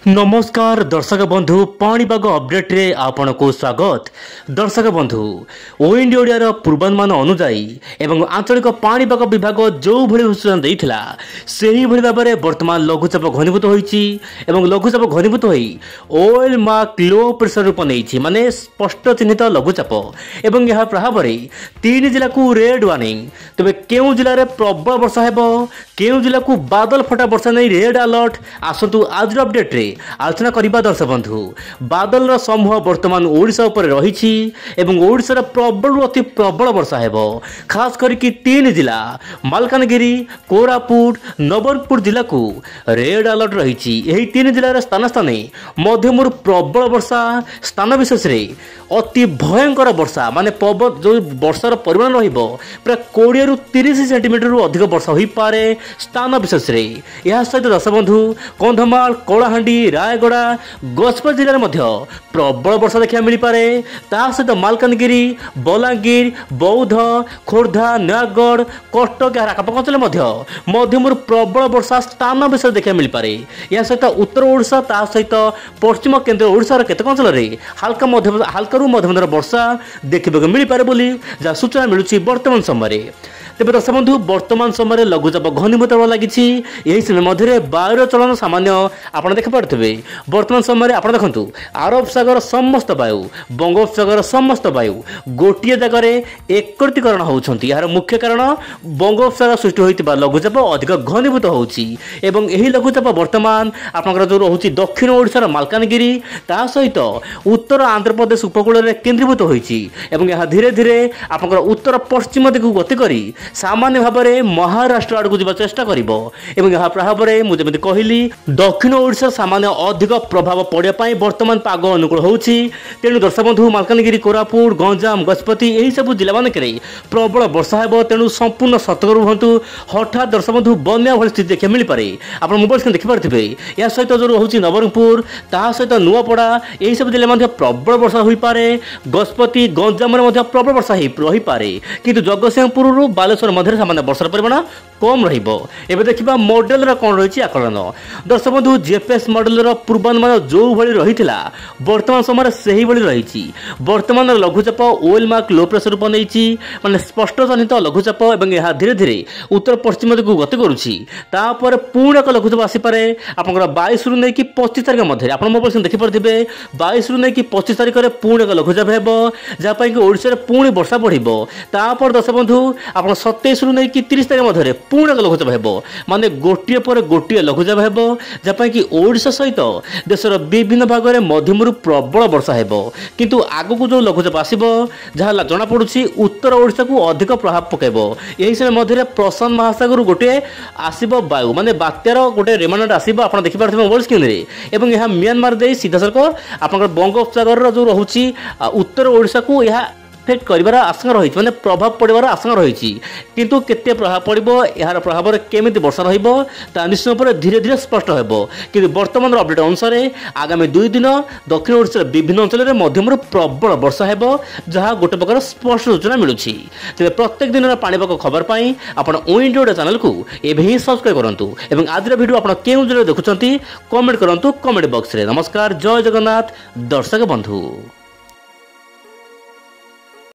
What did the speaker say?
नमस्कार दर्शक बंधु पाणीपाग अपडेट रे आपण को स्वागत। दर्शक बंधु ओइंड ओडियार पूर्वानुमान अनुजाई एवं आंचलिक पाणीपाग विभाग जो भली सूचना देइथिला सेही भली भाबरे वर्तमान लघुचाप घनीभूत होईची एवं लघुचाप घनीभूत होई ओएल मार्क लो प्रेशर रूप नेइछि माने स्पष्ट चिन्हित लघुचाप एवं यह प्रभावरे 3 जिला को रेड वार्निंग। तबे केउ जिल्ला रे प्रबल वर्षा हेबो केउ जिला को बादल फटा वर्षा नै रेड अलर्ट आसंतु आज अपडेट रे आलोचना करबा। दर्शक बंधु बादल समूह वर्तमान ओडिशा उपर रही एवं ओडिशा प्रबल अति प्रबल वर्षा हेबो खास करके 3 जिला मालकानगिरी कोरापुट नवरंगपुर जिला को रेड अलर्ट रही। यही 3 जिलार स्थान स्थान मध्यम प्रबल वर्षा स्थान विशेष रे अति भयंकर वर्षा माने जो वर्षार परिमाण रहिबो प्राय 20 रु 30 सेंटीमीटर रु अधिक वर्षा होई पारे स्थान विशेष रे। यह सहित दर्शक बंधु कंधमाल कलाहांडी रायगड़ा गजपत जिले में प्रबल वर्षा देखा मिल पारे। सहित मालकानगिरी बलांगीर बौद्ध खोर्धा नयागढ़ कटक यार आखपाख अंचल मध्यम प्रबल वर्षा स्थान विषय देखा मिल पारे। या सहित उत्तर ओडिशा सहित पश्चिम केन्द्र ओडिशार केतक अंचल हल्का मध्यम वर्षा देखा मिल पारे बोली जहाँ सूचना मिलूँ वर्तमान समय। तेज दर्शक बंधु वर्तमान समय लघुचाप घनीभूत लगी यही समय मध्य वायुर चलन सामान्य आप देखिपे। वर्तमान समय आप देखु आरब सागर समस्त वायु बंगोपसागर समस्त वायु गोटे जगार एकत्रीकरण होती। यार मुख्य कारण बंगोपसागर सृष्टि होता लघुचाप अधिक घनीभूत होती। लघुचाप वर्तमान आपंकर जो रोचे दक्षिण ओडिशार मालकानगिरी सहित उत्तर आंध्र प्रदेश उपकूल केन्द्रीभूत होती। धीरे धीरे आपंकर उत्तर पश्चिम दिगु गति करी सामान्य भाव में महाराष्ट्र आड़ को जावा चेष्टा करिवो। यह प्रभाव में मुझे कहली दक्षिण ओडिशा सामान्य अधिक प्रभाव पड़ापी वर्तमान पाग अनुकूल होची। तेणु दर्शक बंधु मालकानगिरी कोरापुट गंजाम गजपति यही सब जिला मानक प्रबल वर्षा हेबो। तेणु संपूर्ण सतर्क रुहतु। हठात दर्शक बंधु बन्या भली स्थिति देखा मिल पारे आप मोबाइल स्क्रीन देखिपे। या सहित जो रोचे नवरंगपुर सहित नुआपड़ा यही सब जिले में प्रबल वर्षा हो पारे। गजपति गंजाम प्रबल वर्षा रही पारे किंतु जगतसिंहपुर बालेश्वर मध्य सामान्य वर्षार परिमाण कम रहिबो। एबे देखिबा मॉडल रा कोन रहिछि आकलन। दर्शक बंधु जीपीएस मॉडल रा पूर्वानुमान जो भली रहिथिला वर्तमान समय सही भली रहिछि। वर्तमान लघुचाप ओएल मार्क लो प्रेशर रूप नेछि माने स्पष्ट जनित लघुचाप एवं यह धीरे धीरे उत्तर पश्चिम दिगु गति करूछि। तापर पूर्ण एक लघुचाप आसी पारे आपनकर 22 रु नै कि 25 तारिख मध्य आपण मोबाइल से देखि परथिबे। 22 रु नै कि 25 तारिख रे पूर्ण एक लघुचाप हेबो जा पई कि ओडिसा रे पूर्ण वर्षा बढ़िबो। तापर दर्शक बंधु आपण 27 रु नै कि 30 तारिख मध्य पूर्ण लघुचाप हेबो माने गोटिए पर गोटिए लघुचाप हेबो जपाई कि ओडिशा सहित देशर विभिन्न भाग में मध्यम प्रबल वर्षा हेबो। किंतु आगु को जो लघुचाप आसीबो जहाँ जना पड़ुछि उत्तर ओडिशा को अधिक प्रभाव पकेबो। यही समय मध्य प्रशांत महासागर गोटे आसीबो वायु माने बात्यार गोटे रिमांड आसीबो आपण देखि पारथिबे मोबाइल स्क्रीन रे। एवं यह म्यांमार दे सीधा सड़क आपनकर बंगोपसागर जो रहुछि उत्तर ओडिशा को यह इफेक्ट कर आशंका रही मैंने प्रभाव पड़ार आशंका रही। किंतु केते प्रभाव पड़ो यार प्रभाव केमी वर्षा निश्चय पर धीरे धीरे स्पष्ट हो। कि वर्तमान अपडेट अनुसार आगामी 2 दिन दक्षिण ओडिशा विभिन्न अंचल में मध्यम प्रबल वर्षा हेबो जहाँ गोटे प्रकार स्पष्ट सूचना मिलूँ। तेज प्रत्येक दिन पाणीपाग खबर पाई आपण ओइंड ओडिया चैनल को एबे ही सब्सक्राइब करंतु एवं आज वीडियो आपण केउ जिले देखुछंती कमेंट करंतु कमेंट बॉक्स रे। नमस्कार जय जगन्नाथ दर्शक बंधु।